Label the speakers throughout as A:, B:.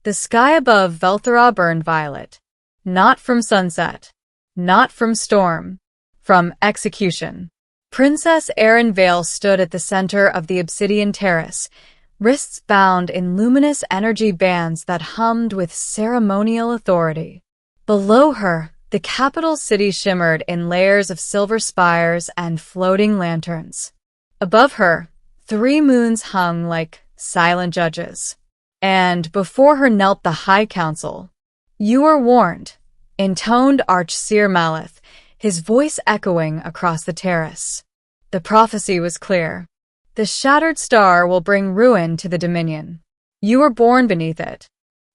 A: The sky above Velthera burned violet. Not from sunset. Not from storm. From execution. Princess Erin Vale stood at the center of the obsidian terrace, wrists bound in luminous energy bands that hummed with ceremonial authority. Below her, the capital city shimmered in layers of silver spires and floating lanterns. Above her, 3 moons hung like silent judges. And before her knelt the High Council. "You are warned," intoned Archseer Maleth, his voice echoing across the terrace. The prophecy was clear. The shattered star will bring ruin to the Dominion. You were born beneath it.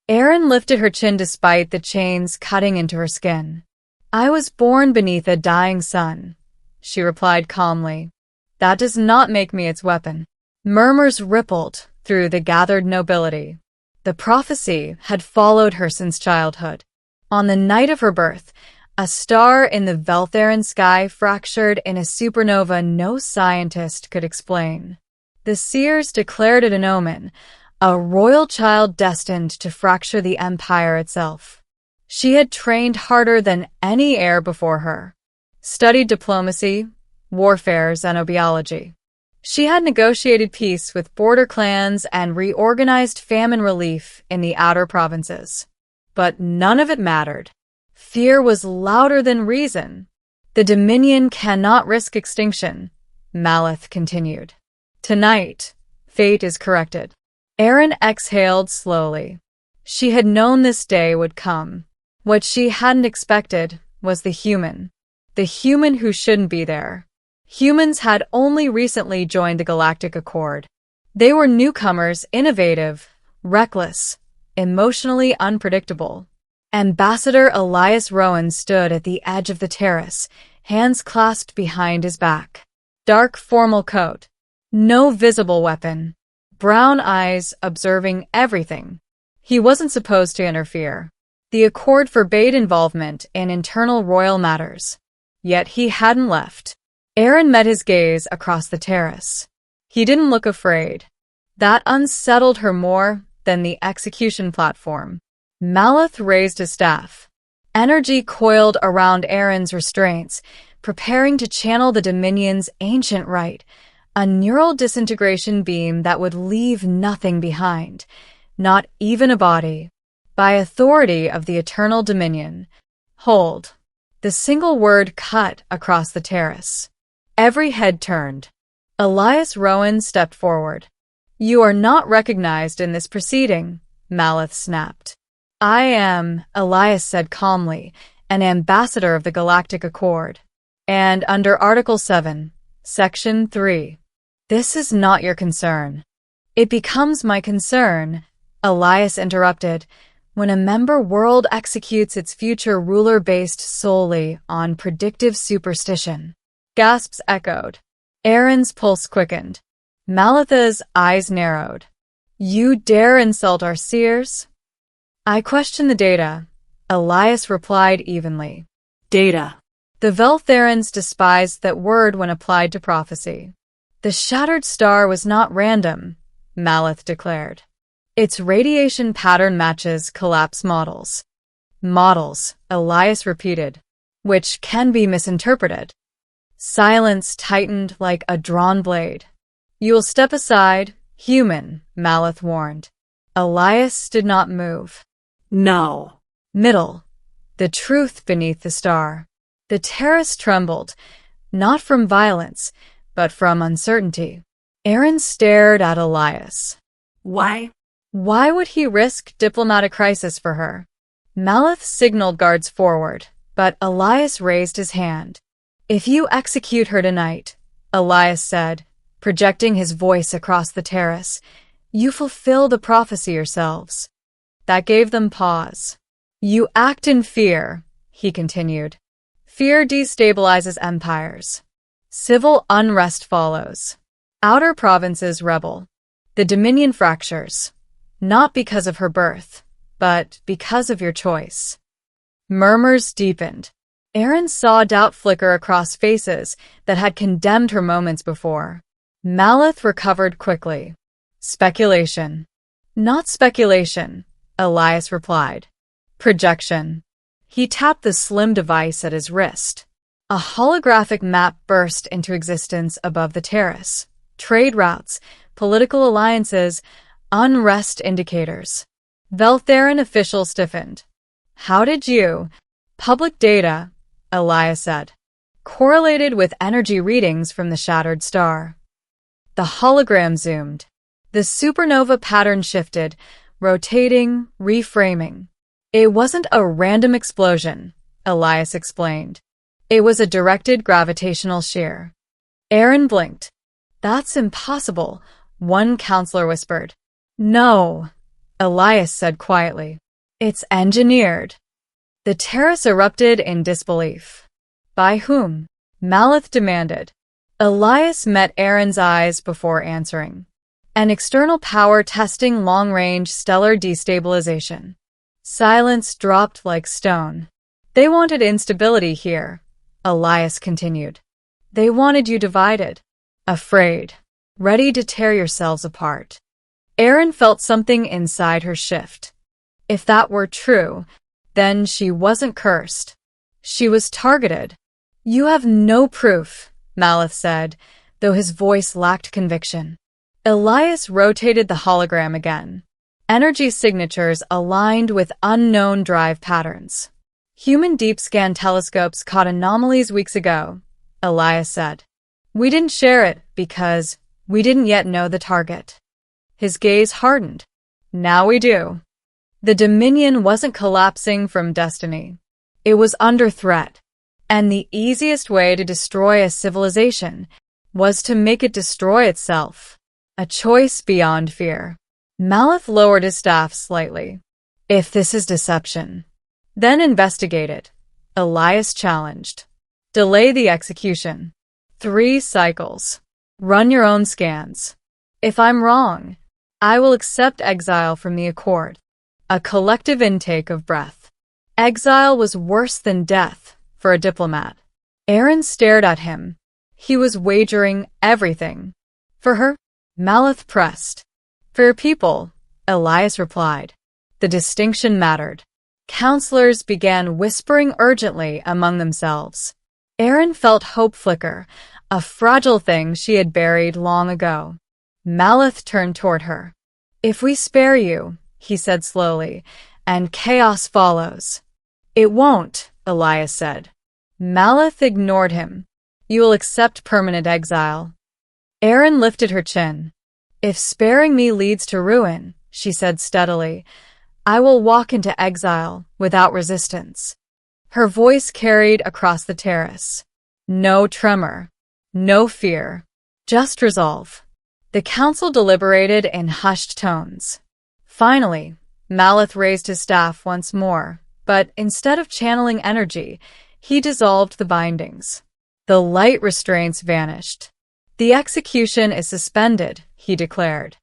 A: Erin lifted her chin despite the chains cutting into her skin. "I was born beneath a dying sun," she replied calmly. "That does not make me its weapon." Murmurs rippled through the gathered nobility. The prophecy had followed her since childhood. On the night of her birth, a star in the Veltheran sky fractured in a supernova no scientist could explain. The seers declared it an omen, a royal child destined to fracture the empire itself. She had trained harder than any heir before her, studied diplomacy, warfare, xenobiology. She had negotiated peace with border clans and reorganized famine relief in the outer provinces. But none of it mattered. Fear was louder than reason. "The Dominion cannot risk extinction," Maleth continued. "Tonight, fate is corrected." Erin exhaled slowly. She had known this day would come. What she hadn't expected was the human who shouldn't be there. Humans had only recently joined the Galactic Accord. They were newcomers, innovative, reckless, emotionally unpredictable. Ambassador Elias Rowan stood at the edge of the terrace, hands clasped behind his back. Dark formal coat. No visible weapon. Brown eyes observing everything. He wasn't supposed to interfere. The Accord forbade involvement in internal royal matters. Yet he hadn't left. Erin met his gaze across the terrace. He didn't look afraid. That unsettled her more than the execution platform. Maleth raised his staff. Energy coiled around Erin's restraints, preparing to channel the Dominion's ancient rite, a neural disintegration beam that would leave nothing behind, not even a body. By authority of the Eternal Dominion. Hold. The single word cut across the terrace. Every head turned. Elias Rowan stepped forward. "You are not recognized in this proceeding," Maleth snapped. "I am," Elias said calmly, "an ambassador of the Galactic Accord. And under Article 7, Section 3. This is not your concern." "It becomes my concern," Elias interrupted, "when a member world executes its future ruler based solely on predictive superstition." Gasps echoed. Erin's pulse quickened. Maleth's eyes narrowed. "You dare insult our seers?" "I question the data," Elias replied evenly. "Data." The Veltherans despised that word when applied to prophecy. "The shattered star was not random," Maleth declared. "Its radiation pattern matches collapse models." "Models," Elias repeated, "which can be misinterpreted." Silence tightened like a drawn blade. "You will step aside, human," Maleth warned. Elias did not move. "No." Middle. The truth beneath the star. The terrace trembled, not from violence, but from uncertainty. Erin stared at Elias.
B: "Why?"
A: Why would he risk diplomatic crisis for her? Maleth signaled guards forward, but Elias raised his hand. "If you execute her tonight," Elias said, projecting his voice across the terrace, "you fulfill the prophecy yourselves." That gave them pause. "You act in fear," he continued. "Fear destabilizes empires. Civil unrest follows. Outer provinces rebel. The Dominion fractures, not because of her birth, but because of your choice." Murmurs deepened. Erin saw doubt flicker across faces that had condemned her moments before. Maleth recovered quickly. "Speculation." "Not speculation," Elias replied. Projection. He tapped the slim device at his wrist. A holographic map burst into existence above the terrace. Trade routes, political alliances, unrest indicators. Veltheran official stiffened. How did you? Public data, Elias said. Correlated with energy readings from the shattered star. The hologram zoomed. The supernova pattern shifted, rotating, reframing. It wasn't a random explosion, Elias explained. It was a directed gravitational shear. Aaron blinked. That's impossible, one counselor whispered. No, Elias said quietly. It's engineered. The terrace erupted in disbelief. By whom? Malith demanded. Elias met Aaron's eyes before answering. An external power testing long-range stellar destabilization. Silence dropped like stone. They wanted instability here, Elias continued. They wanted you divided, afraid, ready to tear yourselves apart. Aaron felt something inside her shift. If that were true, then she wasn't cursed. She was targeted. You have no proof, Malith said, though his voice lacked conviction. Elias rotated the hologram again. Energy signatures aligned with unknown drive patterns. Human deep-scan telescopes caught anomalies weeks ago, Elias said. We didn't share it because we didn't yet know the target. His gaze hardened. Now we do. The Dominion wasn't collapsing from destiny. It was under threat. And the easiest way to destroy a civilization was to make it destroy itself. A choice beyond fear. Malith lowered his staff slightly. If this is deception, then investigate it, Elias challenged. Delay the execution. 3 cycles. Run your own scans. If I'm wrong, I will accept exile from the Accord. A collective intake of breath. Exile was worse than death for a diplomat. Aaron stared at him. He was wagering everything. For her? Malith pressed. For your people, Elias replied. The distinction mattered. Counselors began whispering urgently among themselves. Aaron felt hope flicker, a fragile thing she had buried long ago. Malith turned toward her. If we spare you, he said slowly, and chaos follows. It won't, Elias said. Malith ignored him. You will accept permanent exile. Aaron lifted her chin. If sparing me leads to ruin, she said steadily, I will walk into exile without resistance. Her voice carried across the terrace. No tremor. No fear. Just resolve. The council deliberated in hushed tones. Finally, Malith raised his staff once more, but instead of channeling energy, he dissolved the bindings. The light restraints vanished. The execution is suspended, he declared.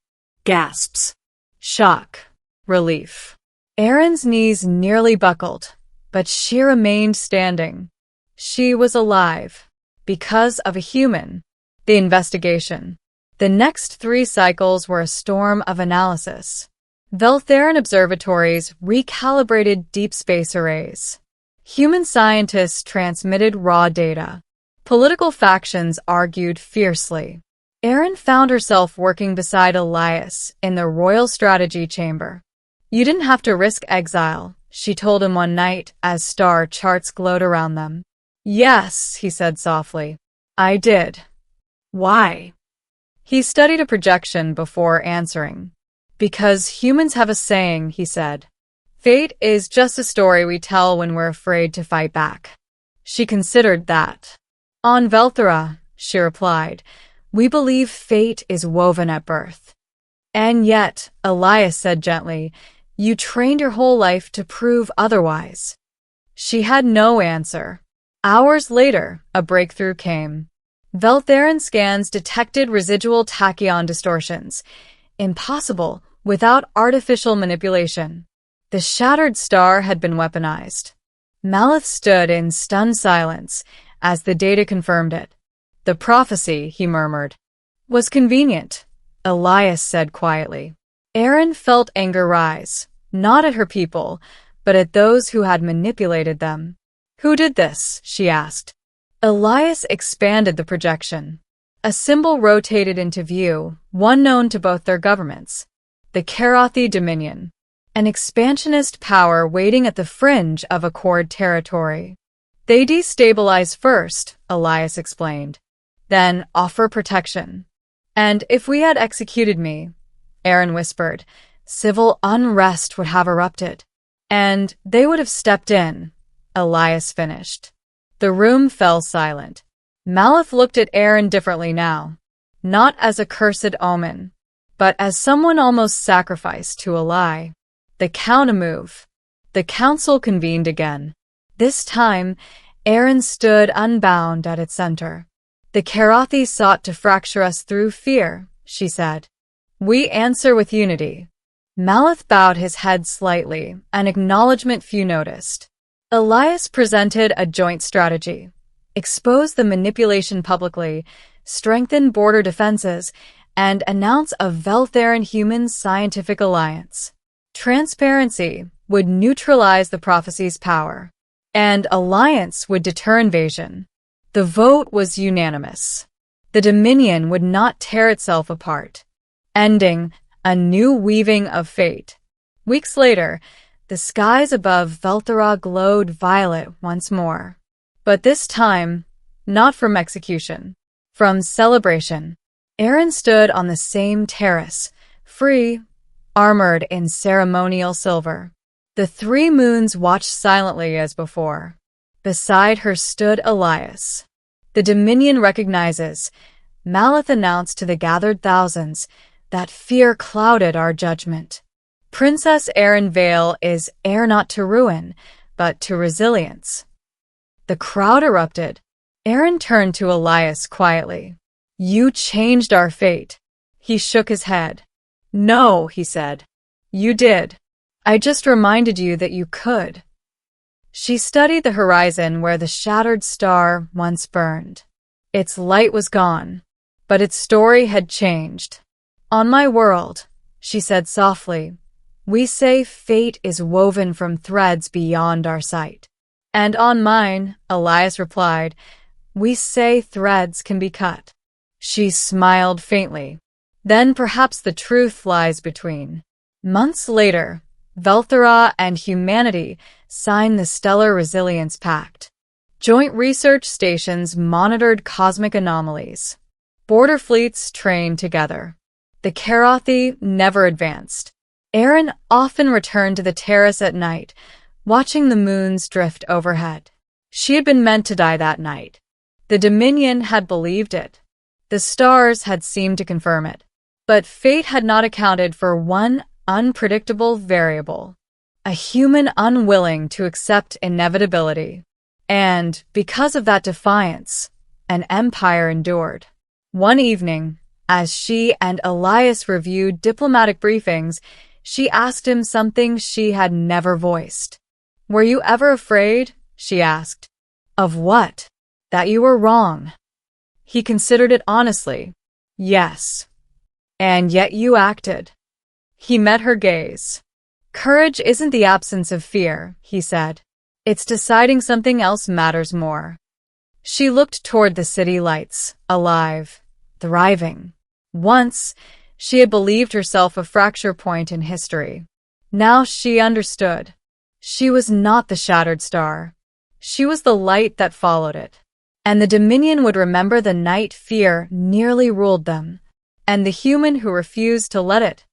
A: Gasps. Shock. Relief. Aaron's knees nearly buckled, but she remained standing. She was alive. Because of a human. The investigation. The next 3 cycles were a storm of analysis. Veltheran observatories recalibrated deep space arrays. Human scientists transmitted raw data. Political factions argued fiercely. Aaron found herself working beside Elias in the Royal Strategy Chamber. You didn't have to risk exile, she told him one night as star charts glowed around them. Yes, he said softly. I did. Why? He studied a projection before answering. Because humans have a saying, he said. Fate is just a story we tell when we're afraid to fight back. She considered that. On Velthera, she replied, we believe fate is woven at birth. And yet, Elias said gently, you trained your whole life to prove otherwise. She had no answer. Hours later, a breakthrough came. Veltheran scans detected residual tachyon distortions. Impossible without artificial manipulation. The shattered star had been weaponized. Malith stood in stunned silence as the data confirmed it. The prophecy, he murmured, was convenient, Elias said quietly. Aaron felt anger rise. not at her people, but at those who had manipulated them. "Who did this?" she asked. Elias expanded the projection. A symbol rotated into view, one known to both their governments. The Karathi Dominion, an expansionist power waiting at the fringe of Accord territory. "They destabilize first," Elias explained, "then offer protection. And if we had executed me," Aaron whispered, "civil unrest would have erupted. And they would have stepped in," Elias finished. The room fell silent. Malith looked at Aaron differently now, not as a cursed omen, but as someone almost sacrificed to a lie. The counter-move. The council convened again. This time, Aaron stood unbound at its center. "The Karathi sought to fracture us through fear," she said. "We answer with unity." Malith bowed his head slightly, an acknowledgement few noticed. Elias presented a joint strategy. Expose the manipulation publicly, strengthen border defenses, and announce a Veltheran human scientific alliance. Transparency would neutralize the prophecy's power, and alliance would deter invasion. The vote was unanimous. The Dominion would not tear itself apart, ending a new weaving of fate. Weeks later, the skies above Velthera glowed violet once more. But this time, not from execution, from celebration. Aaron stood on the same terrace, free, armored in ceremonial silver. The three moons watched silently as before. Beside her stood Elias. "The Dominion recognizes," Malith announced to the gathered thousands, "that fear clouded our judgment. Princess Erin Vale is heir not to ruin, but to resilience." The crowd erupted. Aaron turned to Elias quietly. "You changed our fate." He shook his head. "No," he said. "You did. I just reminded you that you could." She studied the horizon where the shattered star once burned. Its light was gone, but its story had changed. "On my world," she said softly, "we say fate is woven from threads beyond our sight." "And on mine," Elias replied, "we say threads can be cut." She smiled faintly. "Then perhaps the truth lies between." Months later, Velthera and humanity signed the Stellar Resilience Pact. Joint research stations monitored cosmic anomalies. Border fleets trained together. The Karathi never advanced. Aaron often returned to the terrace at night, watching the moons drift overhead. She had been meant to die that night. The Dominion had believed it. The stars had seemed to confirm it. But fate had not accounted for one unpredictable variable: a human unwilling to accept inevitability. And, because of that defiance, an empire endured. One evening, as she and Elias reviewed diplomatic briefings, she asked him something she had never voiced. "Were you ever afraid?" she asked. "Of what?" "That you were wrong." He considered it honestly. "Yes. And yet you acted." He met her gaze. "Courage isn't the absence of fear," he said. "It's deciding something else matters more." She looked toward the city lights, alive, thriving. Once, she had believed herself a fracture point in history. Now she understood. She was not the shattered star. She was the light that followed it. And the Dominion would remember the night fear nearly ruled them, and the human who refused to let it.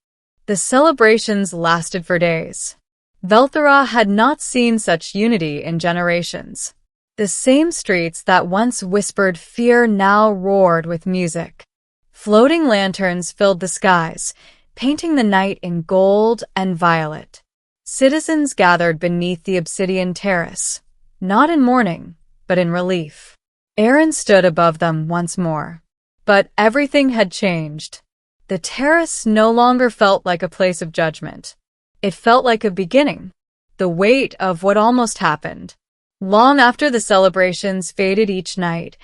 A: The celebrations lasted for days. Velthera had not seen such unity in generations. The same streets that once whispered fear now roared with music. Floating lanterns filled the skies, painting the night in gold and violet. Citizens gathered beneath the obsidian terrace, not in mourning, but in relief. Aaron stood above them once more. But everything had changed. The terrace no longer felt like a place of judgment. It felt like a beginning, the weight of what almost happened. Long after the celebrations faded each night,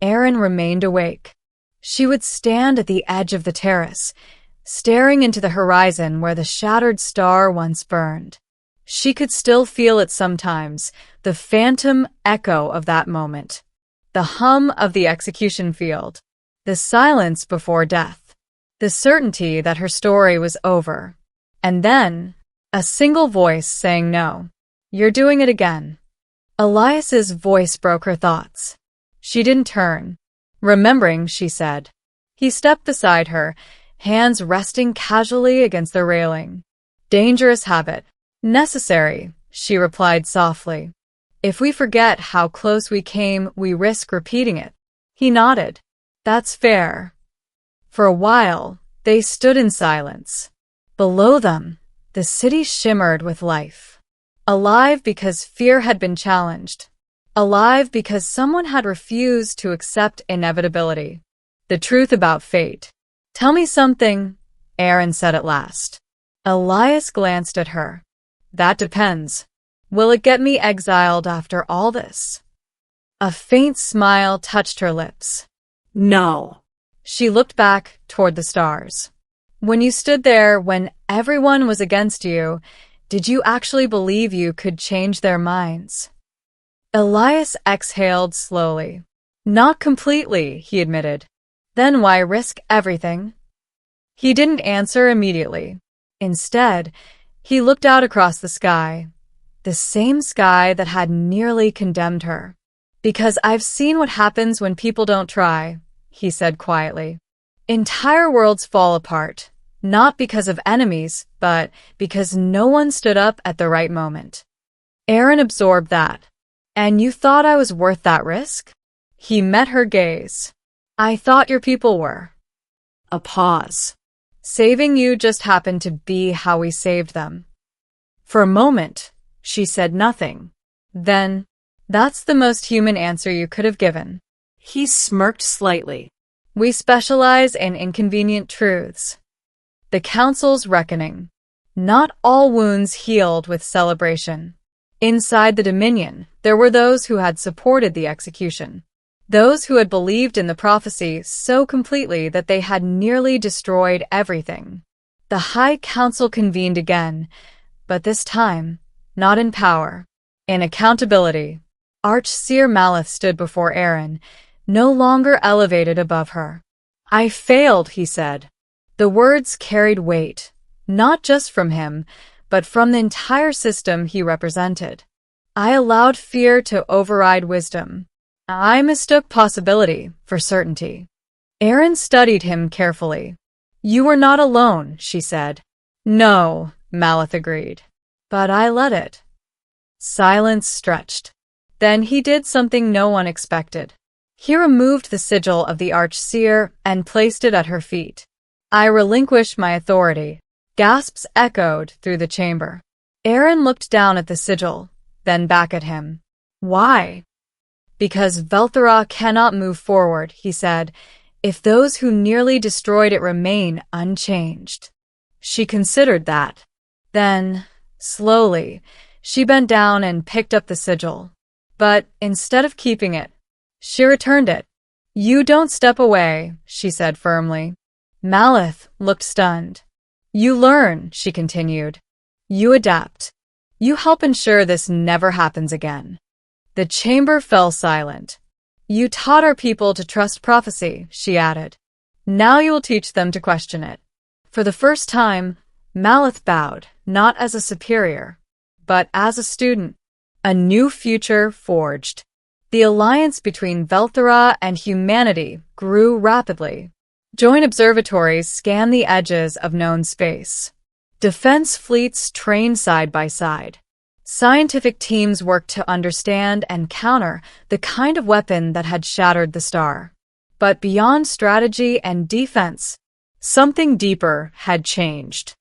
A: Aaron remained awake. She would stand at the edge of the terrace, staring into the horizon where the shattered star once burned. She could still feel it sometimes, the phantom echo of that moment, the hum of the execution field, the silence before death, the certainty that her story was over. And then, a single voice saying no. You're doing it again. Elias's voice broke her thoughts. She didn't turn. Remembering, she said. He stepped beside her, hands resting casually against the railing. Dangerous habit. Necessary, she replied softly. If we forget how close we came, we risk repeating it. He nodded. That's fair. For a while, they stood in silence. Below them, the city shimmered with life. Alive because fear had been challenged. Alive because someone had refused to accept inevitability. The truth about fate. Tell me something, Aaron said at last. Elias glanced at her. That depends. Will it get me exiled after all this? A faint smile touched her lips. No. She looked back toward the stars. When you stood there when everyone was against you, did you actually believe you could change their minds? Elias exhaled slowly. Not completely, he admitted. Then why risk everything? He didn't answer immediately. Instead, he looked out across the sky, the same sky that had nearly condemned her. Because I've seen what happens when people don't try, he said quietly. Entire worlds fall apart, not because of enemies, but because no one stood up at the right moment. Aaron absorbed that. And you thought I was worth that risk? He met her gaze. I thought your people were. A pause. Saving you just happened to be how we saved them. For a moment, she said nothing. Then, that's the most human answer you could have given. He smirked slightly. We specialize in inconvenient truths. The Council's reckoning. Not all wounds healed with celebration. Inside the Dominion, there were those who had supported the execution. Those who had believed in the prophecy so completely that they had nearly destroyed everything. The High Council convened again, but this time, not in power, in accountability. Archseer Maleth stood before Aaron, no longer elevated above her. I failed, he said. The words carried weight, not just from him, but from the entire system he represented. I allowed fear to override wisdom. I mistook possibility for certainty. Aaron studied him carefully. You were not alone, she said. No, Maleth agreed. But I let it. Silence stretched. Then he did something no one expected. He removed the sigil of the Archseer and placed it at her feet. I relinquish my authority. Gasps echoed through the chamber. Aaron looked down at the sigil, then back at him. Why? Because Velthara cannot move forward, he said, if those who nearly destroyed it remain unchanged. She considered that. Then, slowly, she bent down and picked up the sigil. But instead of keeping it, she returned it. You don't step away, she said firmly. Maleth looked stunned. You learn, she continued. You adapt. You help ensure this never happens again. The chamber fell silent. You taught our people to trust prophecy, she added. Now you will teach them to question it. For the first time, Maleth bowed, not as a superior, but as a student. A new future forged. The alliance between Velthara and humanity grew rapidly. Joint observatories scanned the edges of known space. Defense fleets trained side by side. Scientific teams worked to understand and counter the kind of weapon that had shattered the star. But beyond strategy and defense, something deeper had changed.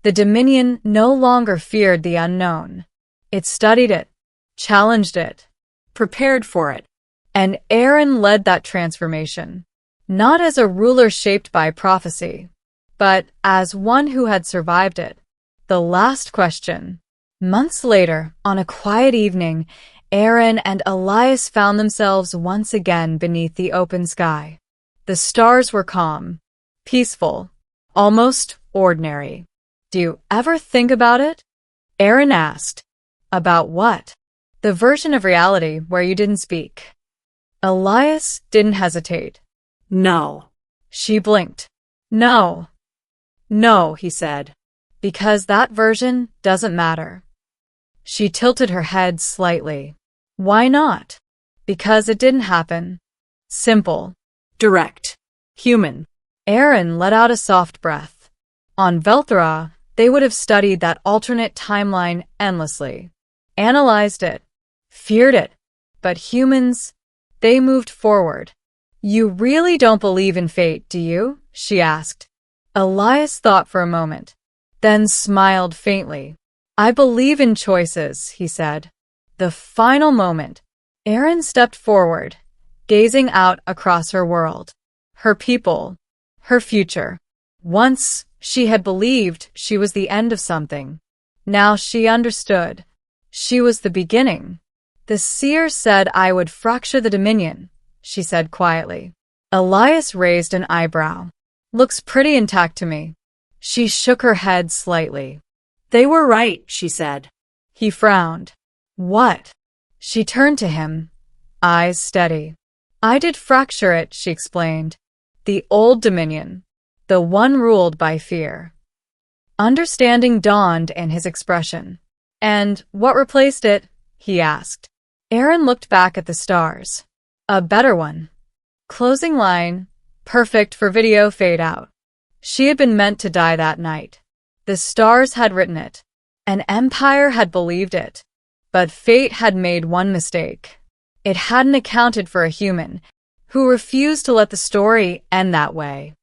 A: The Dominion no longer feared the unknown. It studied it, challenged it, prepared for it. And Aaron led that transformation, not as a ruler shaped by prophecy, but as one who had survived it. The last question. Months later, on a quiet evening, Aaron and Elias found themselves once again beneath the open sky. The stars were calm, peaceful. Almost ordinary. Do you ever think about it? Aaron asked. About what? The version of reality where you didn't speak. Elias didn't hesitate.
B: No.
A: She blinked. No. No, he said. Because that version doesn't matter. She tilted her head slightly. Why not? Because it didn't happen. Simple.
B: Direct. Human.
A: Aaron let out a soft breath. On Velthra, they would have studied that alternate timeline endlessly. Analyzed it. Feared it. But humans, they moved forward. You really don't believe in fate, do you? She asked. Elias thought for a moment, then smiled faintly. I believe in choices, he said. The final moment, Aaron stepped forward, gazing out across her world, her people, her future. Once, she had believed she was the end of something. Now she understood. She was the beginning. The seer said I would fracture the Dominion, she said quietly. Elias raised an eyebrow. Looks pretty intact to me. She shook her head slightly.
B: They were right, she said.
A: He frowned. What? She turned to him, eyes steady. I did fracture it, she explained. The old Dominion, the one ruled by fear. Understanding dawned in his expression. And what replaced it? He asked. Aaron looked back at the stars. A better one. Closing line, perfect for video fade out. She had been meant to die that night. The stars had written it. An empire had believed it. But fate had made one mistake. It hadn't accounted for a human who refused to let the story end that way.